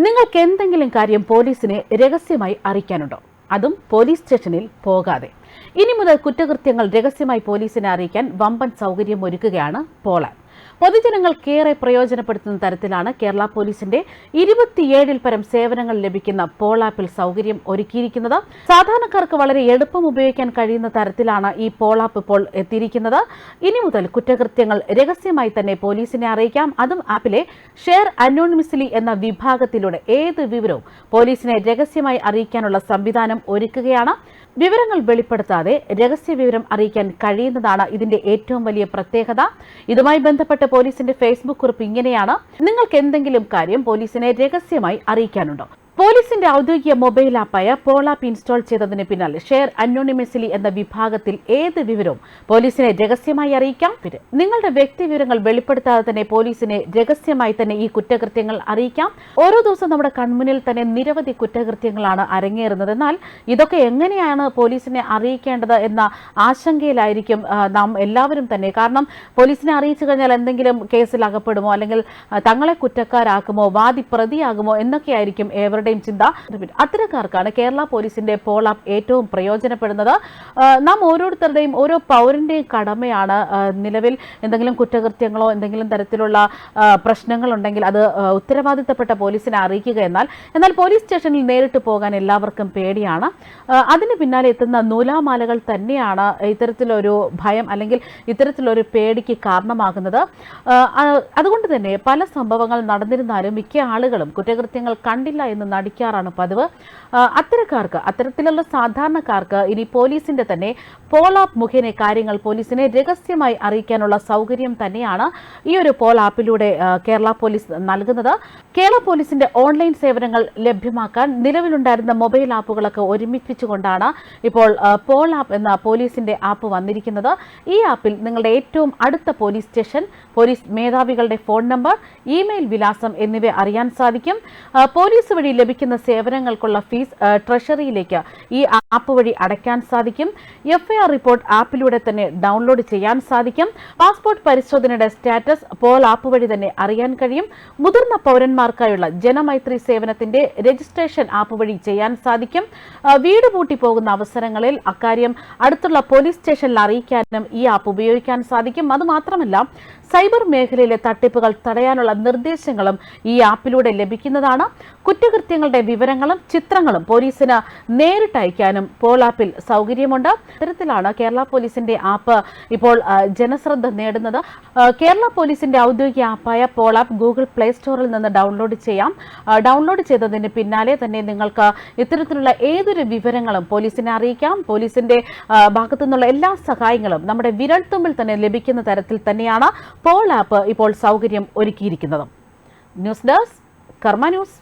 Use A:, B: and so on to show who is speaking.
A: നിങ്ങൾക്ക് എന്തെങ്കിലും കാര്യം പോലീസിനെ രഹസ്യമായി അറിയിക്കാനുണ്ടോ? അതും പോലീസ് സ്റ്റേഷനിൽ പോകാതെ. ഇനി മുതൽ കുറ്റകൃത്യങ്ങൾ രഹസ്യമായി പോലീസിനെ അറിയിക്കാൻ വമ്പൻ സൗകര്യം ഒരുക്കുകയാണ് പോളാപ്പ്. പൊതുജനങ്ങൾക്കേറെ പ്രയോജനപ്പെടുത്തുന്ന തരത്തിലാണ് കേരള പോലീസിന്റെ 27-ൽ പരം സേവനങ്ങൾ ലഭിക്കുന്ന പോളാപ്പിൽ സൗകര്യം ഒരുക്കിയിരിക്കുന്നത്. സാധാരണക്കാർക്ക് വളരെ എളുപ്പം ഉപയോഗിക്കാൻ കഴിയുന്ന തരത്തിലാണ് ഈ പോളാപ്പ് ഇപ്പോൾ എത്തിയിരിക്കുന്നത്. ഇനി മുതൽ കുറ്റകൃത്യങ്ങൾ രഹസ്യമായി തന്നെ പോലീസിനെ അറിയിക്കാം. അതും ആപ്പിലെ ഷെയർ അനോണിമസ്ലി എന്ന വിഭാഗത്തിലൂടെ ഏത് വിവരവും പോലീസിനെ രഹസ്യമായി അറിയിക്കാനുള്ള സംവിധാനം ഒരുക്കുകയാണ്. വിവരങ്ങൾ വെളിപ്പെടുത്താതെ രഹസ്യ വിവരം അറിയിക്കാൻ കഴിയുന്നതാണ് ഇതിന്റെ ഏറ്റവും വലിയ പ്രത്യേകത. ഇതുമായി ബന്ധപ്പെട്ട് പോലീസിന്റെ ഫേസ്ബുക്ക് കുറിപ്പ് ഇങ്ങനെയാണ്: നിങ്ങൾക്ക് എന്തെങ്കിലും കാര്യം പോലീസിനെ രഹസ്യമായി അറിയിക്കാനുണ്ടോ? പോലീസിന്റെ ഔദ്യോഗിക മൊബൈൽ ആപ്പായ പോളാപ്പ് ഇൻസ്റ്റാൾ ചെയ്തതിന് പിന്നാലെ ഷെയർ അനോണിമസ്ലി എന്ന വിഭാഗത്തിൽ ഏത് വിവരവും പോലീസിനെ രഹസ്യമായി അറിയിക്കാം. നിങ്ങളുടെ വ്യക്തി വിവരങ്ങൾ വെളിപ്പെടുത്താതെ തന്നെ പോലീസിനെ രഹസ്യമായി തന്നെ ഈ കുറ്റകൃത്യങ്ങൾ അറിയിക്കാം. ഓരോ ദിവസവും നമ്മുടെ കൺമുന്നിൽ തന്നെ നിരവധി കുറ്റകൃത്യങ്ങളാണ് അരങ്ങേറുന്നത്. എന്നാൽ ഇതൊക്കെ എങ്ങനെയാണ് പോലീസിനെ അറിയിക്കേണ്ടത് എന്ന ആശങ്കയിലായിരിക്കും നാം എല്ലാവരും തന്നെ. കാരണം പോലീസിനെ അറിയിച്ചു കഴിഞ്ഞാൽ എന്തെങ്കിലും കേസിൽ അകപ്പെടുമോ, അല്ലെങ്കിൽ തങ്ങളെ കുറ്റക്കാരാക്കുമോ, വാദി പ്രതിയാകുമോ എന്നൊക്കെയായിരിക്കും ഏവരുടെ ചിന്ത. അത്തരക്കാർക്കാണ് കേരള പോലീസിന്റെ പോളാപ്പ് ഏറ്റവും പ്രയോജനപ്പെടുന്നത്. നാം ഓരോരുത്തരുടെയും ഓരോ പൗരന്റെയും കടമയാണ് നിലവിൽ എന്തെങ്കിലും കുറ്റകൃത്യങ്ങളോ എന്തെങ്കിലും തരത്തിലുള്ള പ്രശ്നങ്ങളുണ്ടെങ്കിൽ അത് ഉത്തരവാദിത്തപ്പെട്ട പോലീസിനെ അറിയിക്കുക. എന്നാൽ പോലീസ് സ്റ്റേഷനിൽ നേരിട്ട് പോകാൻ എല്ലാവർക്കും പേടിയാണ്. അതിന് പിന്നാലെ എത്തുന്ന നൂലാമാലകൾ തന്നെയാണ് ഇത്തരത്തിലൊരു ഭയം അല്ലെങ്കിൽ ഇത്തരത്തിലൊരു പേടിക്ക് കാരണമാകുന്നത്. അതുകൊണ്ട് തന്നെ പല സംഭവങ്ങൾ നടന്നിരുന്നാലും മിക്ക ആളുകളും കുറ്റകൃത്യങ്ങൾ കണ്ടില്ല എന്ന് നടിക്കാറാണ് പതിവ്. അത്തരത്തിലുള്ള സാധാരണക്കാർക്ക് ഇനി പോലീസിന്റെ തന്നെ പോളാപ്പ് മുഖേന കാര്യങ്ങൾ പോലീസിനെ രഹസ്യമായി അറിയിക്കാനുള്ള സൗകര്യം തന്നെയാണ് ഈ ഒരു പോളാപ്പിലൂടെ കേരള പോലീസ് നൽകുന്നത്. കേരള പോലീസിന്റെ ഓൺലൈൻ സേവനങ്ങൾ ലഭ്യമാക്കാൻ നിലവിലുണ്ടായിരുന്ന മൊബൈൽ ആപ്പുകളൊക്കെ ഒരുമിപ്പിച്ചുകൊണ്ടാണ് ഇപ്പോൾ പോളാപ്പ് എന്ന പോലീസിന്റെ ആപ്പ് വന്നിരിക്കുന്നത്. ഈ ആപ്പിൽ നിങ്ങളുടെ ഏറ്റവും അടുത്ത പോലീസ് സ്റ്റേഷൻ, പോലീസ് മേധാവികളുടെ ഫോൺ നമ്പർ, ഇമെയിൽ വിലാസം എന്നിവ അറിയാൻ സാധിക്കും. പോലീസ് വഴി ലഭിക്കുന്ന സേവനങ്ങൾക്കുള്ള ഫീസ് ട്രഷറിയിലേക്ക് ഈ ആപ്പ് വഴി അടയ്ക്കാൻ സാധിക്കും. FIR റിപ്പോർട്ട് ആപ്പിലൂടെ തന്നെ ഡൗൺലോഡ് ചെയ്യാൻ സാധിക്കും. പാസ്പോർട്ട് പരിശോധനയുടെ സ്റ്റാറ്റസ് പോളാപ്പ് വഴി തന്നെ അറിയാൻ കഴിയും. മുതിർന്ന പൗരന്മാർക്കായുള്ള ജനമൈത്രി സേവനത്തിന്റെ രജിസ്ട്രേഷൻ ആപ്പ് വഴി ചെയ്യാൻ സാധിക്കും. വീട് പൂട്ടി പോകുന്ന അവസരങ്ങളിൽ അക്കാര്യം അടുത്തുള്ള പോലീസ് സ്റ്റേഷനിൽ അറിയിക്കാനും ഈ ആപ്പ് ഉപയോഗിക്കാൻ സാധിക്കും. അതുമാത്രമല്ല, സൈബർ മേഖലയിലെ തട്ടിപ്പുകൾ തടയാനുള്ള നിർദ്ദേശങ്ങളും ഈ ആപ്പിലൂടെ ലഭിക്കുന്നതാണ്. കുറ്റകൃത്യങ്ങളുടെ വിവരങ്ങളും ചിത്രങ്ങളും പോലീസിന് നേരിട്ട് അയക്കാനും പോളാപ്പിൽ സൗകര്യമുണ്ട്. ഇത്തരത്തിലാണ് കേരള പോലീസിന്റെ ആപ്പ് ഇപ്പോൾ ജനശ്രദ്ധ നേടുന്നത്. കേരള പോലീസിന്റെ ഔദ്യോഗിക ആപ്പായ പോളാപ്പ് ഗൂഗിൾ പ്ലേ സ്റ്റോറിൽ നിന്ന് ഡൗൺലോഡ് ചെയ്യാം. ഡൗൺലോഡ് ചെയ്തതിന് പിന്നാലെ തന്നെ നിങ്ങൾക്ക് ഇത്തരത്തിലുള്ള ഏതൊരു വിവരങ്ങളും പോലീസിനെ അറിയിക്കാം. പോലീസിന്റെ ഭാഗത്തു നിന്നുള്ള എല്ലാ സഹായങ്ങളും നമ്മുടെ വിരൽത്തുമ്പിൽ തന്നെ ലഭിക്കുന്ന തരത്തിൽ തന്നെയാണ് പോളാപ്പ് ഇപ്പോൾ സൗകര്യം ഒരുക്കിയിരിക്കുന്നത്. ന്യൂസ് ഡെസ്ക് കർമ്മ ന്യൂസ്.